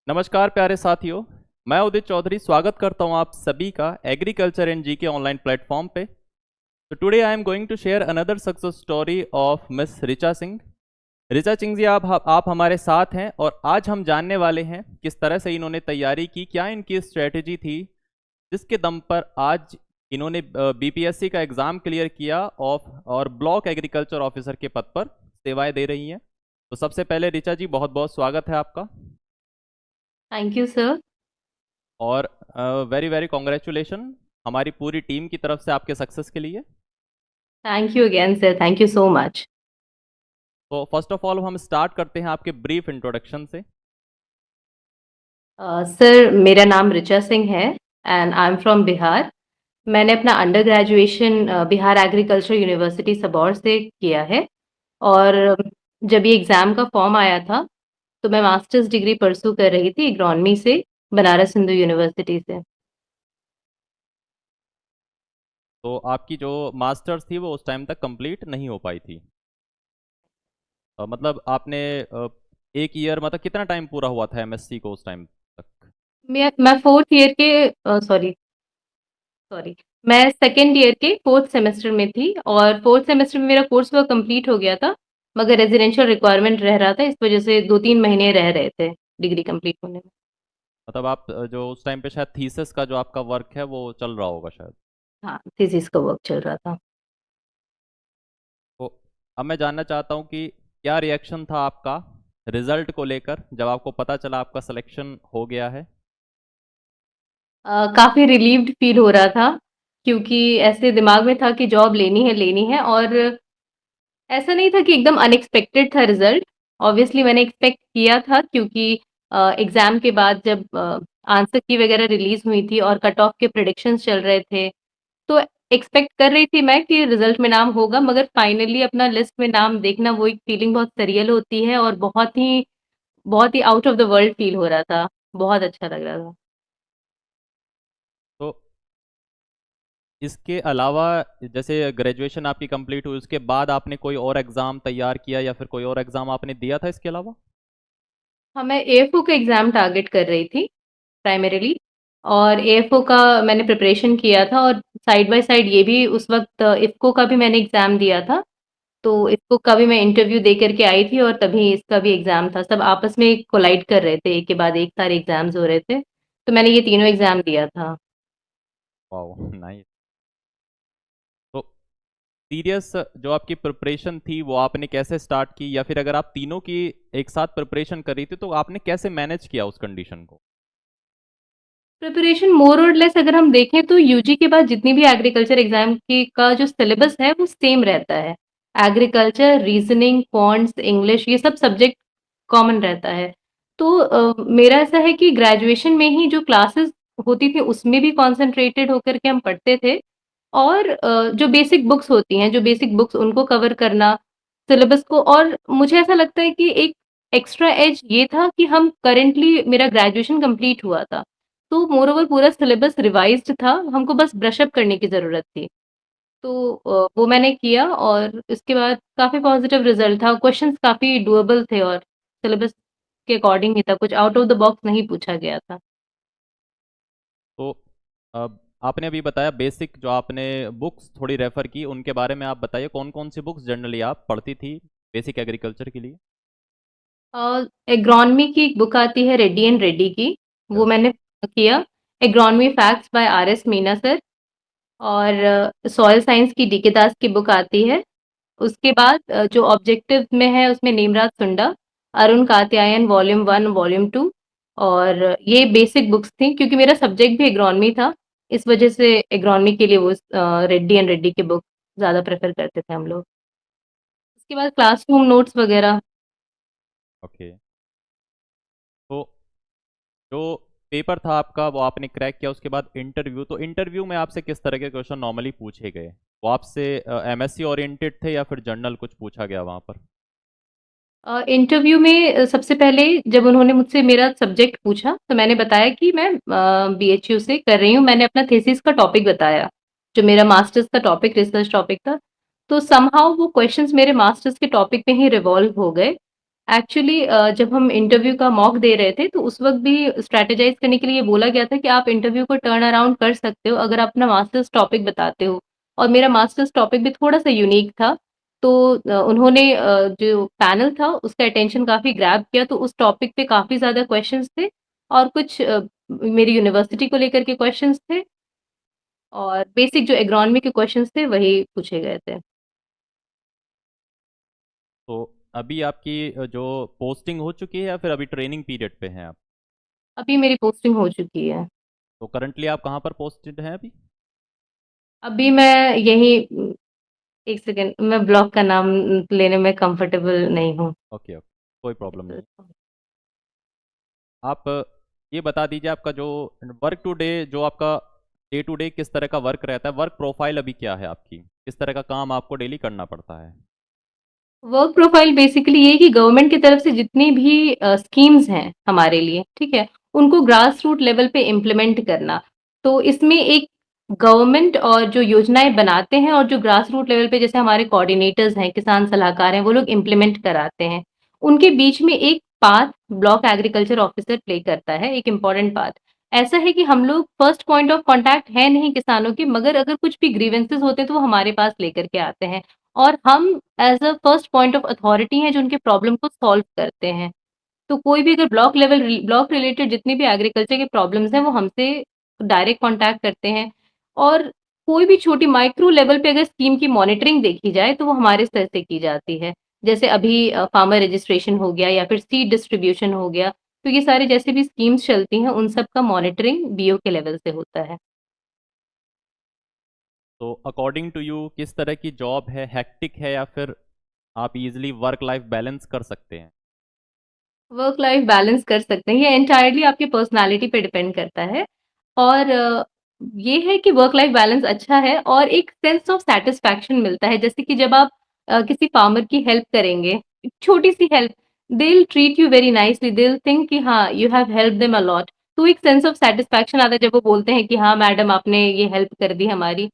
नमस्कार प्यारे साथियों। मैं उदित चौधरी स्वागत करता हूं आप सभी का agriculture and GK online platform पे। तो today I am going to share another success story of miss Richa Singh. Richa Singh ji, आप हमारे साथ हैं और आज हम जानने वाले हैं किस तरह से इन्होंने तैयारी की, क्या इनकी स्ट्रेटेजी थी जिसके दम पर आज इन्होंने बीपीएससी का एग्ज़ाम क्लियर किया और ब्लॉक एग्रीकल्चर ऑफिसर के पद पर सेवाएं दे रही हैं। तो सबसे पहले ऋचा जी, बहुत बहुत स्वागत है आपका थैंक यू सर। और वेरी वेरी कॉन्ग्रेचुलेशन हमारी पूरी टीम की तरफ से आपके सक्सेस के लिए। Thank you again sir, thank you so much. तो फर्स्ट ऑफ ऑल हम स्टार्ट करते हैं आपके ब्रीफ इंट्रोडक्शन से। सर, मेरा नाम ऋचा सिंह है and I am from Bihar. मैंने अपना under graduation Bihar agriculture university Sabour से किया है। और जब ये एग्ज़ाम का फॉर्म आया था तो मैं मास्टर्स डिग्री परसू कर रही थी एग्रोनॉमी से, बनारस हिंदू यूनिवर्सिटी से। तो आपकी जो मास्टर्स थी वो उस टाइम तक कंप्लीट नहीं हो पाई थी। मतलब आपने एक ईयर, मतलब कितना टाइम पूरा हुआ था एमएससी को उस टाइम तक? मैं फोर्थ ईयर के सॉरी सॉरी मैं सेकेंड ईयर के फोर्थ सेमेस्टर में थी और फोर्थ सेमेस्टर में मेरा कोर्स वर्क कंप्लीट हो गया था, मगर रेजिडेंशियल रिक्वायरमेंट रह रहा था, इस वजह से 2-3 महीने रह रहे थे डिग्री कंप्लीट होने में। मतलब आप जो उस टाइम पे शायद थीसिस का जो आपका वर्क है वो चल रहा होगा शायद। हाँ, थीसिस का वर्क चल रहा था। तो अब मैं जानना चाहता हूँ कि क्या रिएक्शन था आपका रिजल्ट को लेकर जब आपको पता चला आपका सिलेक्शन हो गया है। काफ़ी रिलीव्ड फील हो रहा था, क्योंकि ऐसे दिमाग में था कि जॉब लेनी है। और ऐसा नहीं था कि एकदम अनएक्सपेक्टेड था रिजल्ट। ऑब्वियसली मैंने एक्सपेक्ट किया था, क्योंकि एग्जाम के बाद जब आंसर की वगैरह रिलीज हुई थी और कट ऑफ के प्रिडिक्शंस चल रहे थे, तो एक्सपेक्ट कर रही थी मैं कि रिजल्ट में नाम होगा, मगर फाइनली अपना लिस्ट में नाम देखना वो एक फीलिंग बहुत सरियल होती है और बहुत ही out of the world feel हो रहा था। बहुत अच्छा लग रहा था। तो इसके अलावा जैसे ग्रेजुएशन आपकी कंप्लीट हुई उसके बाद आपने कोई और एग्ज़ाम तैयार किया या फिर कोई और एग्ज़ाम आपने दिया था इसके अलावा? हाँ, मैं एएफओ का एग्ज़ाम टारगेट कर रही थी प्राइमरीली। और एएफओ का मैंने प्रिपरेशन किया था और साइड बाय साइड ये भी उस वक़्त इफ़को का भी मैंने एग्ज़ाम दिया था। तो इफ़को का भी मैं इंटरव्यू दे कर के आई थी और तभी इसका भी एग्ज़ाम था। सब आपस में कोलाइड कर रहे थे, एक के बाद एक सारे एग्ज़ाम्स हो रहे थे। तो मैंने ये तीनों एग्ज़ाम दिया था। वाह, नाइस। तो सीरियस जो आपकी प्रिपरेशन थी वो आपने कैसे स्टार्ट की, या फिर अगर आप तीनों की एक साथ प्रिपरेशन कर रही थी तो आपने कैसे मैनेज किया उस कंडीशन को? प्रिपरेशन मोर और लेस अगर हम देखें तो यूजी के बाद जितनी भी एग्रीकल्चर एग्जाम की का जो सिलेबस है वो सेम रहता है। एग्रीकल्चर, रीजनिंग, क्वांट्स, इंग्लिश, ये सब सब्जेक्ट कॉमन रहता है। तो मेरा ऐसा है कि ग्रेजुएशन में ही जो क्लासेस होती थी उसमें भी कॉन्सेंट्रेटेड होकर के हम पढ़ते थे। और जो बेसिक बुक्स होती हैं, जो बेसिक बुक्स उनको कवर करना, सिलेबस को। और मुझे ऐसा लगता है कि एक एक्स्ट्रा एज ये था कि हम करंटली मेरा ग्रेजुएशन कंप्लीट हुआ था। तो मोर ओवर पूरा सिलेबस रिवाइज्ड था, हमको बस ब्रश अप करने की ज़रूरत थी। तो वो मैंने किया और इसके बाद काफ़ी पॉज़िटिव रिज़ल्ट था। क्वेश्चंस काफ़ी डूएबल थे और सिलेबस के अकॉर्डिंग ही था, कुछ आउट ऑफ द बॉक्स नहीं पूछा गया था। तो अब आपने अभी बताया बेसिक जो आपने बुक्स थोड़ी रेफर की, उनके बारे में आप बताइए कौन कौन सी बुक्स जनरली आप पढ़ती थी बेसिक एग्रीकल्चर के लिए? एग्रोनॉमी की एक बुक आती है रेड्डी एंड रेड्डी की, वो यस। मैंने किया। Agronomy facts by R S. Meena sir. और सॉइल साइंस की डीके दास की बुक आती है। उसके बाद जो ऑब्जेक्टिव में है उसमें नेमराज सुंडा, अरुण कात्यायन वॉल्यूम 1, वॉल्यूम 2। और ये बेसिक बुक्स थी, क्योंकि मेरा सब्जेक्ट भी एग्रोनॉमी था। इस वजह से एग्रोनॉमी के लिए वो रेड्डी एंड रेड्डी की बुक ज़्यादा प्रेफ़र करते थे हम लोग। उसके बाद क्लासरूम नोट्स वगैरह। ओके। तो जो पेपर था आपका वो आपने क्रैक किया, उसके बाद इंटरव्यू, तो इंटरव्यू में आपसे किस तरह के क्वेश्चन नॉर्मली पूछे गए? वो आपसे एमएससी ओरिएंटेड थे या फिर जनरल कुछ पूछा गया वहाँ पर? इंटरव्यू में सबसे पहले जब उन्होंने मुझसे मेरा सब्जेक्ट पूछा तो मैंने बताया कि मैं बीएचयू से कर रही हूँ। मैंने अपना थीसिस का टॉपिक बताया, जो मेरा मास्टर्स का टॉपिक, रिसर्च टॉपिक था। तो समहाउ वो क्वेश्चंस मेरे मास्टर्स के टॉपिक पे ही रिवॉल्व हो गए। एक्चुअली जब हम इंटरव्यू का मॉक दे रहे थे, तो उस वक़्त भी स्ट्रैटेजाइज़ करने के लिए ये बोला गया था कि आप इंटरव्यू को टर्न अराउंड कर सकते हो अगर आप अपना मास्टर्स टॉपिक बताते हो। और मेरा मास्टर्स टॉपिक भी थोड़ा-सा यूनिक था, तो उन्होंने जो पैनल था उसका अटेंशन काफ़ी ग्रैब किया, तो उस टॉपिक पे काफ़ी ज़्यादा क्वेश्चन्स थे और कुछ मेरी यूनिवर्सिटी को लेकर के क्वेश्चन्स थे और बेसिक जो एग्रोनॉमी के क्वेश्चन्स थे, वही पूछे गए थे। तो अभी आपकी जो पोस्टिंग हो चुकी है या फिर अभी ट्रेनिंग पीरियड पे हैं आप? अभी मेरी पोस्टिंग हो चुकी है। तो करंटली आप कहाँ पर पोस्टेड हैं अभी? अभी मैं यहीं 1 सेकंड, मैं ब्लॉग का नाम लेने में कंफर्टेबल नहीं हूँ। ओके ओके, कोई प्रॉब्लम नहीं। आप ये बता दीजिए आपका जो वर्क टू डे, जो आपका डे टू डे किस तरह का वर्क रहता है, वर्क प्रोफाइल अभी क्या है आपकी, किस तरह का काम आपको डेली करना पड़ता है? वर्क प्रोफाइल बेसिकली ये है कि गवर्नमेंट की तरफ से जितनी भी स्कीम्स हैं हमारे लिए, ठीक है? उनको ग्रास रूट लेवल पे इम्प्लीमेंट करना। तो इसमें एक गवर्नमेंट और जो योजनाएँ बनाते हैं और जो ग्रास रूट लेवल पे जैसे हमारे कोऑर्डिनेटर्स हैं, किसान सलाहकार हैं, वो लोग इम्प्लीमेंट कराते हैं। उनके बीच में एक path block agriculture officer play करता है, एक इम्पोर्टेंट पाथ। ऐसा है कि हम लोग फर्स्ट पॉइंट ऑफ कॉन्टैक्ट है नहीं किसानों के, मगर अगर कुछ भी ग्रीवेंसेस होते हैं तो वो हमारे पास लेकर के आते हैं और हम as a first point of authority हैं जो उनके प्रॉब्लम को सॉल्व करते हैं। तो कोई भी अगर ब्लॉक रिलेटेड जितनी भी एग्रीकल्चर के प्रॉब्लम्स हैं वो हमसे डायरेक्ट कॉन्टैक्ट करते हैं और कोई भी छोटी माइक्रो लेवल पे अगर स्कीम की मॉनिटरिंग देखी जाए तो वो हमारे स्तर से की जाती है। जैसे अभी फार्मर रजिस्ट्रेशन हो गया या फिर सीड डिस्ट्रीब्यूशन हो गया, तो ये सारे जैसे भी स्कीम्स चलती हैं उन सब का मॉनिटरिंग बीओ के लेवल से होता है। तो अकॉर्डिंग टू यू किस तरह की जॉब है, हेक्टिक है या फिर आप इजीली वर्क लाइफ बैलेंस कर सकते हैं? वर्क लाइफ बैलेंस कर सकते हैं, ये एंटायरली आपकी पर्सनैलिटी पे डिपेंड करता है और ये है कि वर्क लाइफ बैलेंस अच्छा है और एक सेंस ऑफ सैटिस्फैक्शन मिलता है। जैसे कि जब आप किसी फार्मर की हेल्प करेंगे, एक छोटी-सी help, they will treat you very nicely, they will think कि हाँ, you have helped them a lot. तो एक सेंस ऑफ सैटिस्फैक्शन आता है जब वो बोलते हैं कि हाँ, मैडम आपने ये हेल्प कर दी हमारी।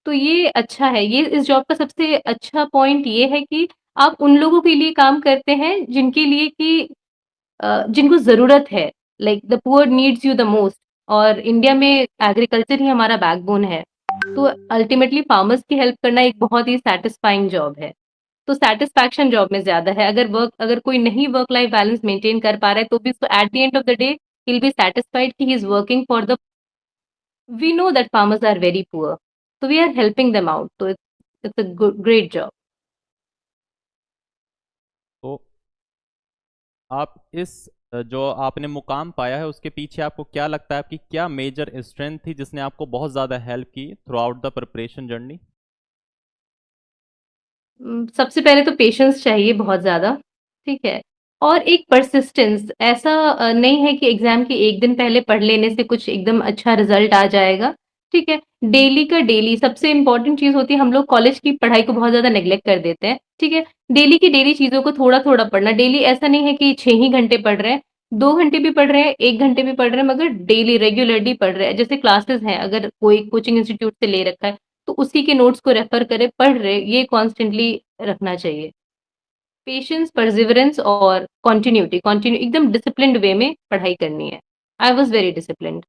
तो ये अच्छा है, ये इस जॉब का सबसे अच्छा पॉइंट ये है कि आप उन लोगों के लिए काम करते हैं जिनके लिए कि जिनको ज़रूरत है, like the poor needs you the most और इंडिया में एग्रीकल्चर ही हमारा बैकबोन है। तो अल्टीमेटली फार्मर्स की हेल्प करना एक बहुत ही सैटिस्फाइंग जॉब है। तो सैटिस्फैक्शन जॉब में ज़्यादा है। अगर कोई नहीं वर्क लाइफ बैलेंस मेंटेन कर पा रहा है, तो भी उसको at the end of the day he will be satisfied कि he is working for the we know that farmers are very poor, so we are helping them out. So it's a good, great job. तो आप इस जो आपने मुकाम पाया है उसके पीछे आपको क्या लगता है, आपकी क्या मेजर स्ट्रेंथ थी जिसने आपको बहुत ज़्यादा हेल्प की through out the preparation journey? सबसे पहले तो पेशेंस चाहिए बहुत ज़्यादा, ठीक है? और एक परसिस्टेंस ऐसा नहीं है कि एग्ज़ाम के 1 दिन पहले पढ़ लेने से कुछ एकदम अच्छा रिज़ल्ट आ जाएगा, ठीक है? डेली का डेली सबसे इम्पोर्टेंट चीज़ होती है, हम लोग कॉलेज की पढ़ाई को बहुत ज़्यादा नेग्लेक्ट कर देते हैं, ठीक है? डेली की डेली चीज़ों को थोड़ा-थोड़ा पढ़ना, डेली ऐसा नहीं है कि 6 ही घंटे पढ़ रहे हैं, 2 घंटे भी पढ़ रहे हैं, 1 घंटे भी पढ़ रहे हैं, मगर डेली रेगुलरली पढ़ रहे हैं। जैसे क्लासेस हैं, अगर कोई कोचिंग इंस्टीट्यूट से ले रखा है, तो उसी के नोट्स को रेफर करें, पढ़ रहे, ये कॉन्स्टेंटली रखना चाहिए। पेशेंस, परसिवरेंस और कंटिन्यू एकदम डिसिप्लिन्ड वे में पढ़ाई करनी है। I was very disciplined.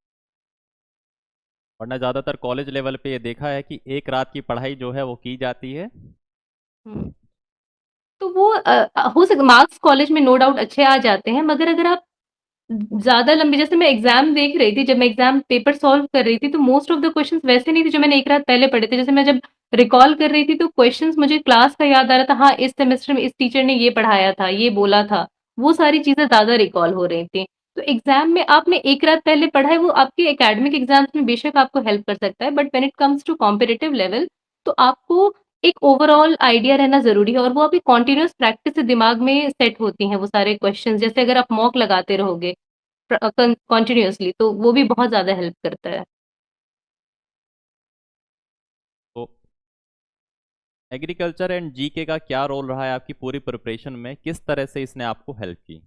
वरना ज़्यादातर कॉलेज लेवल पे ये देखा है कि एक रात की पढ़ाई जो है वो की जाती है। हुँ। तो वो हो सक मार्क्स कॉलेज में नो डाउट अच्छे आ जाते हैं, मगर अगर आप ज़्यादा लंबी जैसे मैं एग्ज़ाम देख रही थी, जब मैं एग्ज़ाम पेपर सॉल्व कर रही थी, तो मोस्ट ऑफ द क्वेश्चन्स वैसे नहीं थे जो मैंने एक रात पहले पढ़े थे। जैसे मैं जब रिकॉल कर रही थी तो क्वेश्चन्स मुझे क्लास का याद आ रहा था, हाँ, इस सेमेस्टर में इस टीचर ने ये पढ़ाया था, ये बोला था। वो सारी चीज़ें ज़्यादा रिकॉल हो रही थी। तो एग्ज़ाम में आपने एक रात पहले पढ़ा है, वो आपके एकेडमिक एग्ज़ाम्स में बेशक आपको हेल्प कर सकता है, but when it comes to competitive level, तो आपको एक ओवरऑल आइडिया रहना ज़रूरी है और वो आपकी कंटीन्यूअस प्रैक्टिस से दिमाग में सेट होती हैं वो सारे क्वेश्चन्स। जैसे अगर आप मॉक लगाते रहोगे कंटिन्यूअसली तो वो भी बहुत ज़्यादा हेल्प करता है। तो एग्रीकल्चर एंड जीके का क्या रोल रहा है आपकी पूरी प्रिपरेशन में, किस तरह से इसने आपको हेल्प की?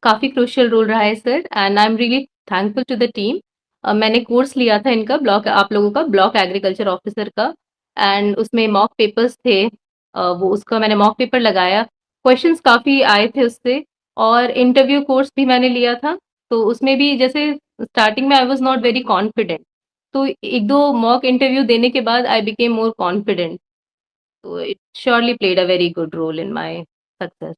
काफ़ी क्रूशियल रोल रहा है sir and I am really thankful to the team. मैंने कोर्स लिया था इनका ब्लॉक आप लोगों का ब्लॉक एग्रीकल्चर ऑफिसर का एंड उसमें मॉक पेपर्स थे। वो उसका मैंने मॉक पेपर लगाया। क्वेश्चंस काफ़ी आए थे उससे और इंटरव्यू कोर्स भी मैंने लिया था, तो उसमें भी जैसे स्टार्टिंग में I was not very confident, तो 1-2 मॉक इंटरव्यू देने के बाद आई बिकेम मोर कॉन्फिडेंट, तो it surely played a very good role in my success.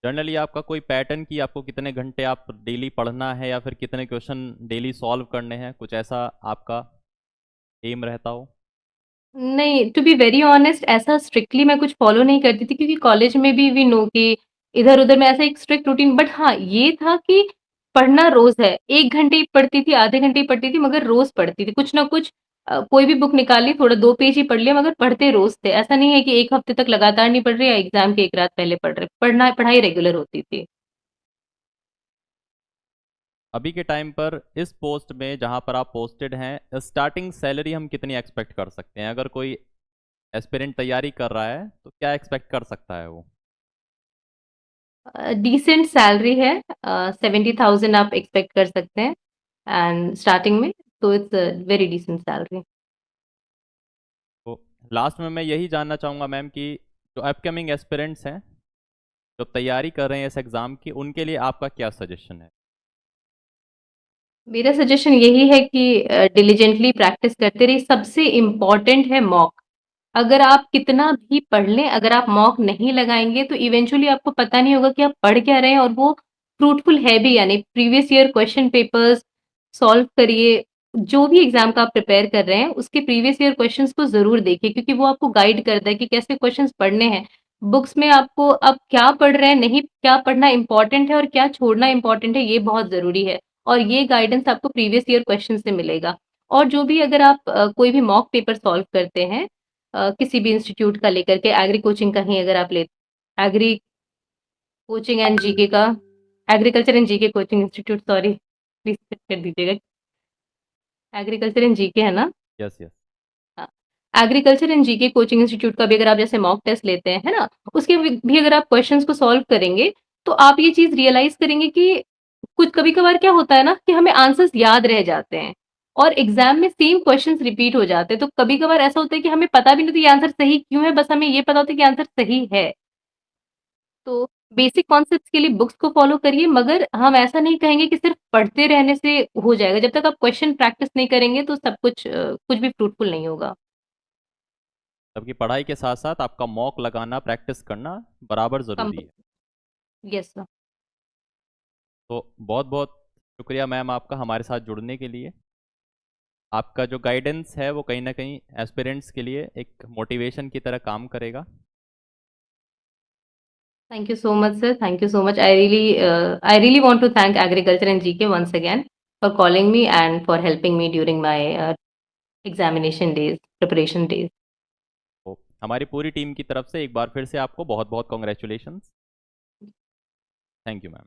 Generally आपका कोई पैटर्न कि आपको कितने घंटे आप डेली पढ़ना है या फिर कितने क्वेश्चन डेली सॉल्व करने हैं, कुछ ऐसा आपका एम रहता हो? नहीं, टू बी वेरी ऑनेस्ट ऐसा स्ट्रिक्टली मैं कुछ फ़ॉलो नहीं करती थी क्योंकि कॉलेज में भी वी नो कि इधर-उधर में ऐसा एक स्ट्रिक्ट रूटीन बट हाँ, ये था कि पढ़ना रोज़ है। 1 घंटे ही पढ़ती थी, आधे घंटे ही पढ़ती थी मगर रोज़ पढ़ती थी। कुछ ना कुछ कोई भी बुक निकाल ली, थोड़ा 2 पेज ही पढ़ लिया मगर पढ़ते रोज़ थे। ऐसा नहीं है कि 1 हफ्ते तक लगातार नहीं पढ़ रहे या एग्ज़ाम के 1 रात पहले पढ़ रहे। पढ़ाई रेगुलर होती थी। अभी के टाइम पर इस पोस्ट में जहां पर आप पोस्टेड हैं, स्टार्टिंग सैलरी हम कितनी एक्सपेक्ट कर सकते हैं? अगर कोई एस्पिरेंट तैयारी कर रहा है तो क्या एक्सपेक्ट कर सकता है वो? डिसेंट सैलरी है 70,000 आप एक्सपेक्ट कर सकते हैं एंड स्टार्टिंग में, तो it's a very decent salary. तो लास्ट में मैं यही जानना चाहूँगा मैम कि जो अपकमिंग एस्पिरेंट्स हैं, जो तैयारी कर रहे हैं इस एग्ज़ाम की, उनके लिए आपका क्या सजेशन है? मेरा सजेशन यही है कि डिलिजेंटली प्रैक्टिस करते रहिए। सबसे इम्पोर्टेंट है मॉक। अगर आप कितना भी पढ़ लें, अगर आप मॉक नहीं लगाएँगे तो इवेंचुअली आपको पता नहीं होगा कि आप पढ़ क्या रहे हैं और वो फ्रूटफुल है भी या नहीं। Previous year question papers solve करिए। जो भी एग्ज़ाम का आप प्रिपेयर कर रहे हैं, उसके प्रीवियस ईयर क्वेश्चंस को ज़रूर देखिए क्योंकि वो आपको गाइड करता है कि कैसे क्वेश्चंस पढ़ने हैं। बुक्स में आपको अब क्या पढ़ रहे हैं, नहीं क्या पढ़ना इम्पोर्टेंट है और क्या छोड़ना इम्पोर्टेंट है, ये बहुत ज़रूरी है। और ये गाइडेंस आपको प्रीवियस ईयर क्वेश्चन से मिलेगा। और जो भी अगर आप कोई भी मॉक पेपर सॉल्व करते हैं किसी भी इंस्टीट्यूट का लेकर के एग्री कोचिंग का ही अगर आप ले एग्री कोचिंग एंड जीके का agriculture and GK coaching institute sorry please कर दीजिएगा एग्रीकल्चर एंड जीके है ना। Yes yes. हाँ, agriculture and GK coaching institute का भी अगर आप जैसे मॉक टेस्ट लेते हैं, है ना? उसके भी अगर आप क्वेश्चंस को सॉल्व करेंगे, तो आप ये चीज़ रियलाइज़ करेंगे कि कुछ कभी-कभार क्या होता है ना कि हमें आंसर्स याद रह जाते हैं और एग्ज़ाम में सेम क्वेश्चंस रिपीट हो जाते हैं। तो कभी-कभार ऐसा होता है कि हमें पता भी नहीं होता ये आंसर सही क्यों है, बस हमें ये पता होता है कि आंसर सही है। तो बेसिक कॉन्सेप्ट्स के लिए बुक्स को फ़ॉलो करिए मगर हम ऐसा नहीं कहेंगे कि सिर्फ़ पढ़ते रहने से हो जाएगा। जब तक आप क्वेश्चन प्रैक्टिस नहीं करेंगे तो सब कुछ कुछ भी फ्रूटफुल नहीं होगा। सबकी पढ़ाई के साथ साथ आपका मॉक लगाना, प्रैक्टिस करना बराबर कम ज़रूरी है। Yes sir. तो बहुत बहुत शुक्रिया मैम आपका हमारे साथ जुड़ने के लिए। आपका जो गाइडेंस है वो कहीं ना कहीं एस्पिरेंट्स के लिए एक मोटिवेशन की तरह काम करेगा। Thank you so much, sir. Thank you so much. I really want to thank Agriculture and GK once again for calling me and for helping me during my examination days, preparation days. तो हमारी पूरी team की तरफ से एक बार फिर से आपको बहुत बहुत कॉन्ग्रेचुलेशंस। Thank you ma'am.